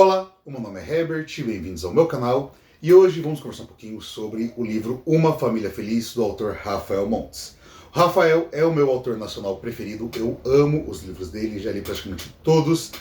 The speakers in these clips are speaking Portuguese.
Olá, o meu nome é Herbert, bem-vindos ao meu canal e hoje vamos conversar um pouquinho sobre o livro Uma Família Feliz, do autor Rafael Montes. O Rafael é o meu autor nacional preferido, eu amo os livros dele, já li praticamente todos,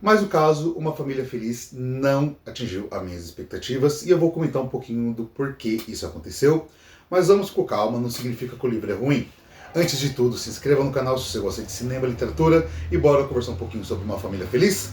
mas no caso, Uma Família Feliz não atingiu as minhas expectativas e eu vou comentar um pouquinho do porquê isso aconteceu, mas vamos com calma, não significa que o livro é ruim. Antes de tudo, se inscreva no canal se você gosta de cinema e literatura e bora conversar um pouquinho sobre Uma Família Feliz?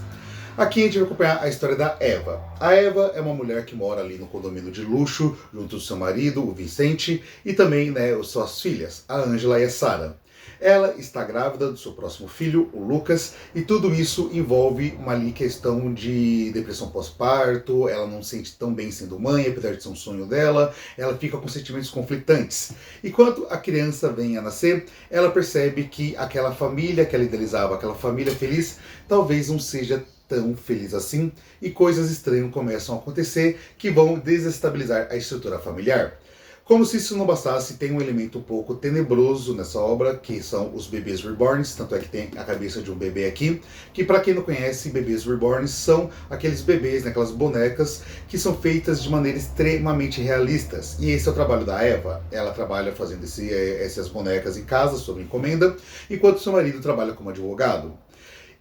Aqui a gente vai acompanhar a história da Eva. A Eva é uma mulher que mora ali no condomínio de luxo, junto do seu marido, o Vicente, e também suas filhas, a Ângela e a Sara. Ela está grávida do seu próximo filho, o Lucas, e tudo isso envolve uma questão de depressão pós-parto, ela não se sente tão bem sendo mãe, apesar de ser um sonho dela, ela fica com sentimentos conflitantes. E quando a criança vem a nascer, ela percebe que aquela família que ela idealizava, aquela família feliz, talvez não seja tão feliz assim, e coisas estranhas começam a acontecer que vão desestabilizar a estrutura familiar. Como se isso não bastasse, tem um elemento um pouco tenebroso nessa obra, que são os bebês reborns, tanto é que tem a cabeça de um bebê aqui, que para quem não conhece, bebês reborns são aqueles bebês, aquelas bonecas que são feitas de maneira extremamente realistas. E esse é o trabalho da Eva. Ela trabalha fazendo essas bonecas em casa, sob encomenda, enquanto seu marido trabalha como advogado.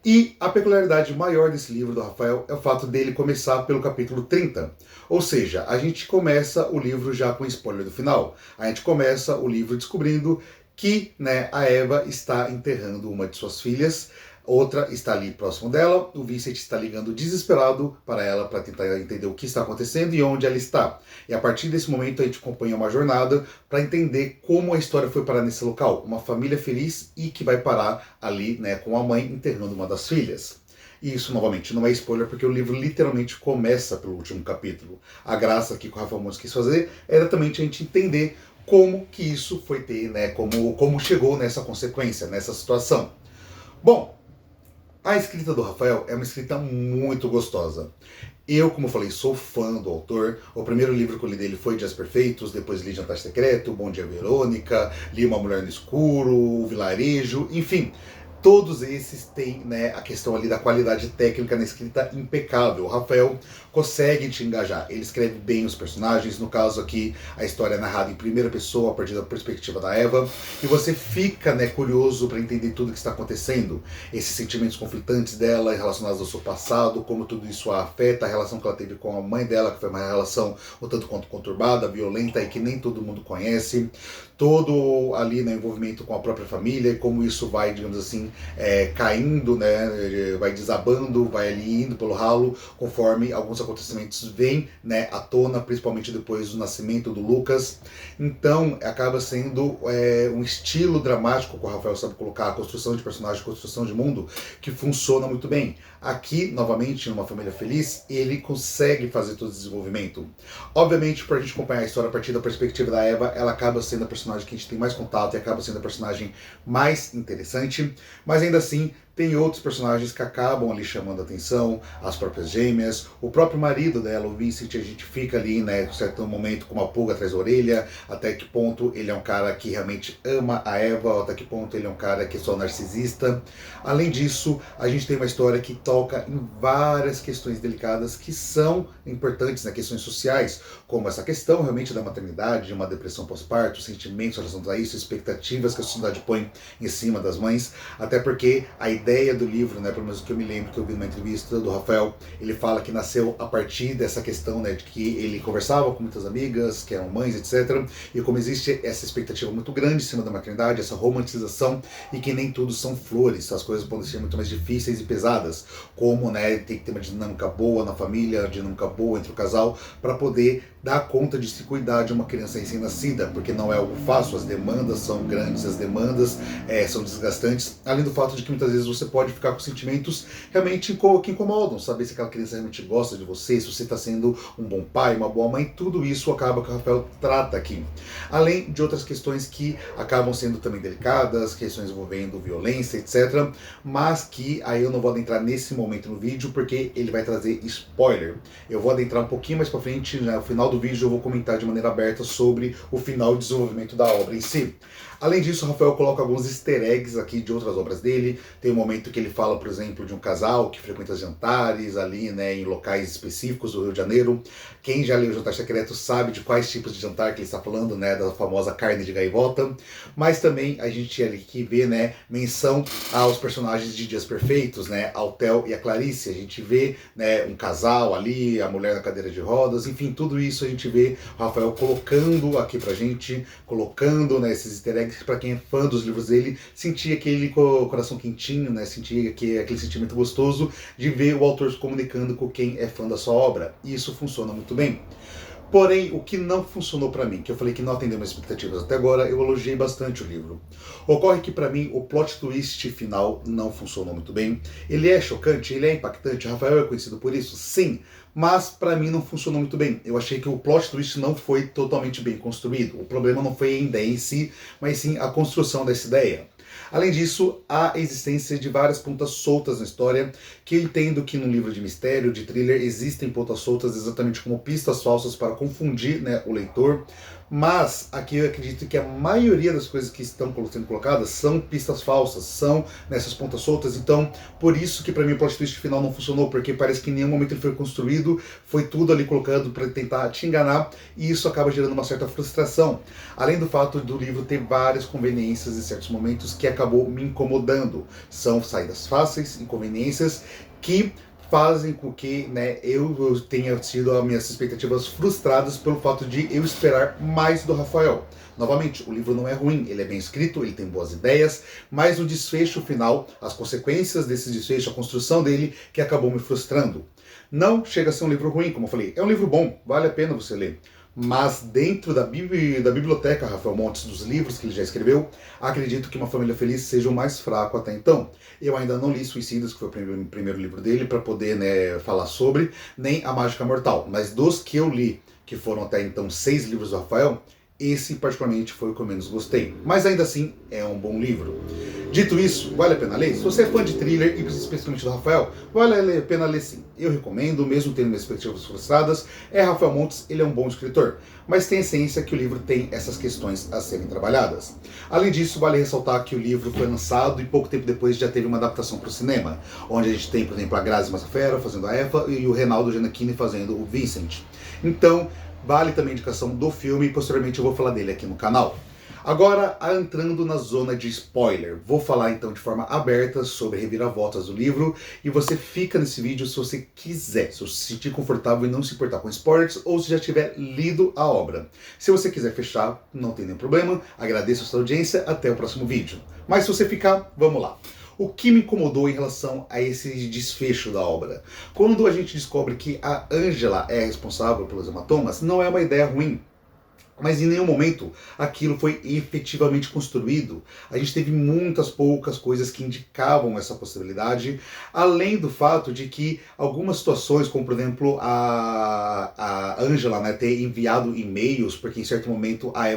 E a peculiaridade maior desse livro do Rafael é o fato dele começar pelo capítulo 30. Ou seja, a gente começa o livro já com spoiler do final. A gente começa o livro descobrindo que a Eva está enterrando uma de suas filhas, outra está ali próximo dela, o Vicente está ligando desesperado para ela para tentar entender o que está acontecendo e onde ela está. E a partir desse momento a gente acompanha uma jornada para entender como a história foi parar nesse local. Uma família feliz e que vai parar ali com a mãe enterrando uma das filhas. E isso, novamente, não é spoiler, porque o livro literalmente começa pelo último capítulo. A graça que o Rafael Montes quis fazer era também a gente entender como que isso foi ter, como chegou nessa consequência, nessa situação. Bom, a escrita do Rafael é uma escrita muito gostosa. Eu, como falei, sou fã do autor. O primeiro livro que eu li dele foi Dias Perfeitos, depois li Jantar Secreto, Bom Dia Verônica, li Uma Mulher no Escuro, O Vilarejo, enfim. Todos esses têm a questão ali da qualidade técnica na escrita impecável. O Rafael consegue te engajar, ele escreve bem os personagens, no caso aqui a história é narrada em primeira pessoa, a partir da perspectiva da Eva, e você fica curioso para entender tudo o que está acontecendo, esses sentimentos conflitantes dela relacionados ao seu passado, como tudo isso a afeta, a relação que ela teve com a mãe dela, que foi uma relação um tanto quanto conturbada, violenta e que nem todo mundo conhece, todo ali no envolvimento com a própria família e como isso vai, digamos assim, caindo, vai desabando, vai ali indo pelo ralo, conforme alguns acontecimentos vêm à tona, principalmente depois do nascimento do Lucas. Então acaba sendo um estilo dramático que o Rafael sabe colocar, a construção de personagem, a construção de mundo, que funciona muito bem. Aqui, novamente, numa Família Feliz, ele consegue fazer todo esse desenvolvimento. Obviamente, para a gente acompanhar a história a partir da perspectiva da Eva, ela acaba sendo a personagem que a gente tem mais contato e acaba sendo a personagem mais interessante, mas ainda assim tem outros personagens que acabam ali chamando a atenção, as próprias gêmeas, o próprio marido dela, o Vicente, a gente fica ali, em certo momento, com uma pulga atrás da orelha, até que ponto ele é um cara que realmente ama a Eva, até que ponto ele é um cara que é só narcisista. Além disso, a gente tem uma história que toca em várias questões delicadas que são importantes, questões sociais, como essa questão realmente da maternidade, de uma depressão pós-parto, sentimentos relacionados a isso, expectativas que a sociedade põe em cima das mães, até porque a ideia do livro, pelo menos que eu me lembro, que eu vi numa entrevista do Rafael, ele fala que nasceu a partir dessa questão, de que ele conversava com muitas amigas, que eram mães, etc. E como existe essa expectativa muito grande em cima da maternidade, essa romantização, e que nem tudo são flores, as coisas podem ser muito mais difíceis e pesadas, como tem que ter uma dinâmica boa na família, uma dinâmica boa entre o casal, para poder dar conta de se cuidar de uma criança recém-nascida, porque não é algo fácil, as demandas são grandes, as demandas são desgastantes, além do fato de que muitas vezes você pode ficar com sentimentos realmente que incomodam, saber se aquela criança realmente gosta de você, se você está sendo um bom pai, uma boa mãe, tudo isso acaba que o Rafael trata aqui. Além de outras questões que acabam sendo também delicadas, questões envolvendo violência, etc. Mas que aí eu não vou adentrar nesse momento no vídeo, porque ele vai trazer spoiler. Eu vou adentrar um pouquinho mais pra frente, no final do vídeo eu vou comentar de maneira aberta sobre o final de desenvolvimento da obra em si. Além disso, o Rafael coloca alguns easter eggs aqui de outras obras dele. Tem um momento que ele fala, por exemplo, de um casal que frequenta jantares ali, né, em locais específicos do Rio de Janeiro. Quem já leu o Jantar Secreto sabe de quais tipos de jantar que ele está falando, né, da famosa carne de gaivota. Mas também a gente ali que vê, né, menção aos personagens de Dias Perfeitos, né, ao Theo e a Clarice. A gente vê, né, um casal ali, a mulher na cadeira de rodas, enfim, tudo isso a gente vê o Rafael colocando aqui pra gente, colocando, né, esses easter eggs para quem é fã dos livros dele, sentir aquele coração quentinho, né, sentir aquele sentimento gostoso de ver o autor se comunicando com quem é fã da sua obra. E isso funciona muito bem. Porém, o que não funcionou para mim, que eu falei que não atendeu minhas expectativas até agora, eu elogiei bastante o livro. Ocorre que para mim o plot twist final não funcionou muito bem. Ele é chocante, ele é impactante, Rafael é conhecido por isso, sim, mas para mim não funcionou muito bem. Eu achei que o plot twist não foi totalmente bem construído. O problema não foi a ideia em si, mas sim a construção dessa ideia. Além disso, há a existência de várias pontas soltas na história, que eu entendo que num livro de mistério, de thriller, existem pontas soltas exatamente como pistas falsas para confundir, né, o leitor, mas aqui eu acredito que a maioria das coisas que estão sendo colocadas são pistas falsas, são nessas pontas soltas, então por isso que para mim o plot twist final não funcionou, porque parece que em nenhum momento ele foi construído, foi tudo ali colocado para tentar te enganar, e isso acaba gerando uma certa frustração, além do fato do livro ter várias conveniências em certos momentos que acabou me incomodando. São saídas fáceis, inconveniências que fazem com que, né, eu tenha tido as minhas expectativas frustradas pelo fato de eu esperar mais do Rafael. Novamente, o livro não é ruim, ele é bem escrito, ele tem boas ideias, mas o desfecho final, as consequências desse desfecho, a construção dele, que acabou me frustrando. Não chega a ser um livro ruim, como eu falei, é um livro bom, vale a pena você ler. Mas dentro da biblioteca Rafael Montes, dos livros que ele já escreveu, acredito que Uma Família Feliz seja o mais fraco até então. Eu ainda não li Suicidas, que foi o primeiro livro dele, para poder, né, falar sobre, nem A Mágica Mortal. Mas dos que eu li, que foram até então 6 livros do Rafael, esse particularmente foi o que eu menos gostei. Mas ainda assim, é um bom livro. Dito isso, vale a pena ler? Se você é fã de thriller, e especialmente do Rafael, vale a pena ler sim. Eu recomendo, mesmo tendo minhas expectativas frustradas, Rafael Montes, ele é um bom escritor, mas tem a essência que o livro tem essas questões a serem trabalhadas. Além disso, vale ressaltar que o livro foi lançado e pouco tempo depois já teve uma adaptação para o cinema, onde a gente tem, por exemplo, a Grazi Massafera fazendo a Eva e o Reinaldo Giannichini fazendo o Vincent. Então, vale também a indicação do filme e posteriormente eu vou falar dele aqui no canal. Agora, entrando na zona de spoiler, vou falar então de forma aberta sobre reviravoltas do livro e você fica nesse vídeo se você quiser, se você se sentir confortável e não se importar com spoilers ou se já tiver lido a obra. Se você quiser fechar, não tem nenhum problema, agradeço a sua audiência, até o próximo vídeo. Mas se você ficar, vamos lá. O que me incomodou em relação a esse desfecho da obra? Quando a gente descobre que a Angela é responsável pelos hematomas, não é uma ideia ruim. Mas em nenhum momento aquilo foi efetivamente construído. A gente teve muitas poucas coisas que indicavam essa possibilidade, além do fato de que algumas situações, como por exemplo a Angela, né, ter enviado e-mails, porque em certo momento a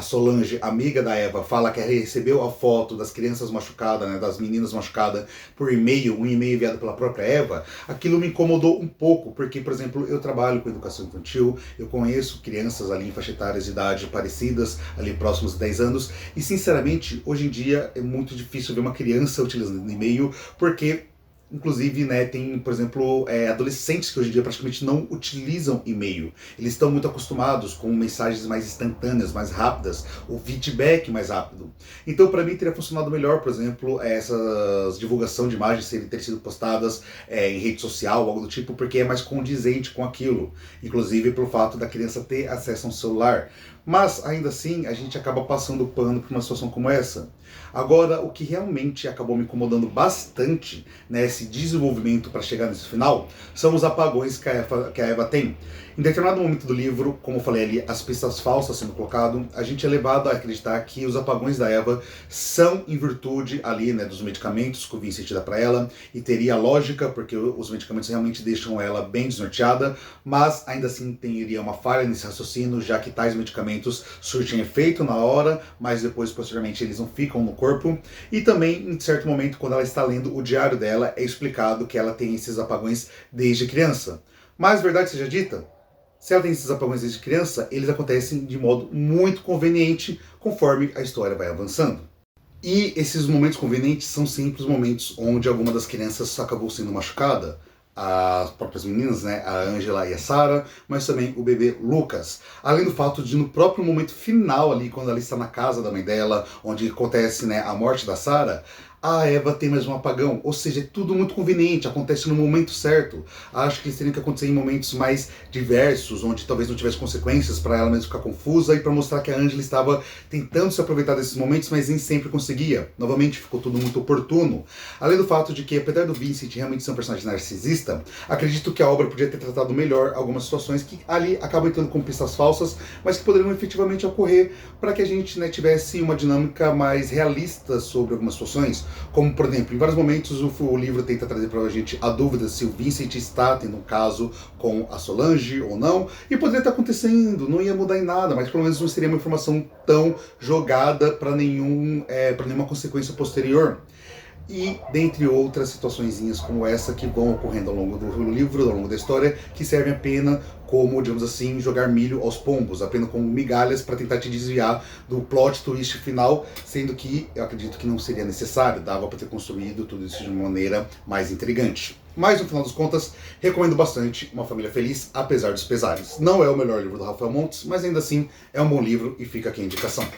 Solange, amiga da Eva, fala que recebeu a foto das crianças machucadas, né, das meninas machucadas por e-mail, um e-mail enviado pela própria Eva, aquilo me incomodou um pouco, porque, por exemplo, eu trabalho com educação infantil, eu conheço crianças ali em faixa etária de idade parecidas, ali próximos de 10 anos, e sinceramente, hoje em dia é muito difícil ver uma criança utilizando e-mail, porque inclusive, né, tem, por exemplo, adolescentes que hoje em dia praticamente não utilizam e-mail. Eles estão muito acostumados com mensagens mais instantâneas, mais rápidas, o feedback mais rápido. Então, para mim, teria funcionado melhor, por exemplo, essas divulgação de imagens terem sido postadas em rede social, algo do tipo, porque é mais condizente com aquilo. Inclusive, pelo fato da criança ter acesso a um celular. Mas, ainda assim, a gente acaba passando pano por uma situação como essa. Agora, o que realmente acabou me incomodando bastante, né, esse desenvolvimento para chegar nesse final, são os apagões que a Eva tem. Em determinado momento do livro, como eu falei ali, as pistas falsas sendo colocado, a gente é levado a acreditar que os apagões da Eva são em virtude ali, né, dos medicamentos que o Vincent dá para ela, e teria lógica, porque os medicamentos realmente deixam ela bem desnorteada, mas ainda assim teria uma falha nesse raciocínio, já que tais medicamentos surtem efeito na hora, mas depois, posteriormente, eles não ficam no corpo. E também, em certo momento, quando ela está lendo o diário dela, é explicado que ela tem esses apagões desde criança. Mas, verdade seja dita, se ela tem esses apagões desde criança, eles acontecem de modo muito conveniente conforme a história vai avançando. E esses momentos convenientes são sempre os momentos onde alguma das crianças acabou sendo machucada. As próprias meninas, né, a Angela e a Sarah, mas também o bebê Lucas. Além do fato de no próprio momento final ali, quando ela está na casa da mãe dela, onde acontece, né, a morte da Sarah, a Eva tem mais um apagão, ou seja, é tudo muito conveniente, acontece no momento certo. Acho que isso teria que acontecer em momentos mais diversos, onde talvez não tivesse consequências para ela mesmo ficar confusa e para mostrar que a Angela estava tentando se aproveitar desses momentos, mas nem sempre conseguia. Novamente, ficou tudo muito oportuno. Além do fato de que, apesar do Vincent realmente ser um personagem narcisista, acredito que a obra podia ter tratado melhor algumas situações que ali acabam entrando com pistas falsas, mas que poderiam efetivamente ocorrer para que a gente, né, tivesse uma dinâmica mais realista sobre algumas situações. Como, por exemplo, em vários momentos o livro tenta trazer para a gente a dúvida se o Vincent está tendo um caso com a Solange ou não, e poderia estar acontecendo, não ia mudar em nada, mas pelo menos não seria uma informação tão jogada para nenhuma consequência posterior. E dentre outras situaçõezinhas como essa que vão ocorrendo ao longo do livro, ao longo da história, que servem apenas como, digamos assim, jogar milho aos pombos, apenas como migalhas para tentar te desviar do plot twist final, sendo que eu acredito que não seria necessário, dava para ter construído tudo isso de uma maneira mais intrigante. Mas, no final das contas, recomendo bastante Uma Família Feliz, apesar dos pesares. Não é o melhor livro do Rafael Montes, mas ainda assim é um bom livro e fica aqui a indicação.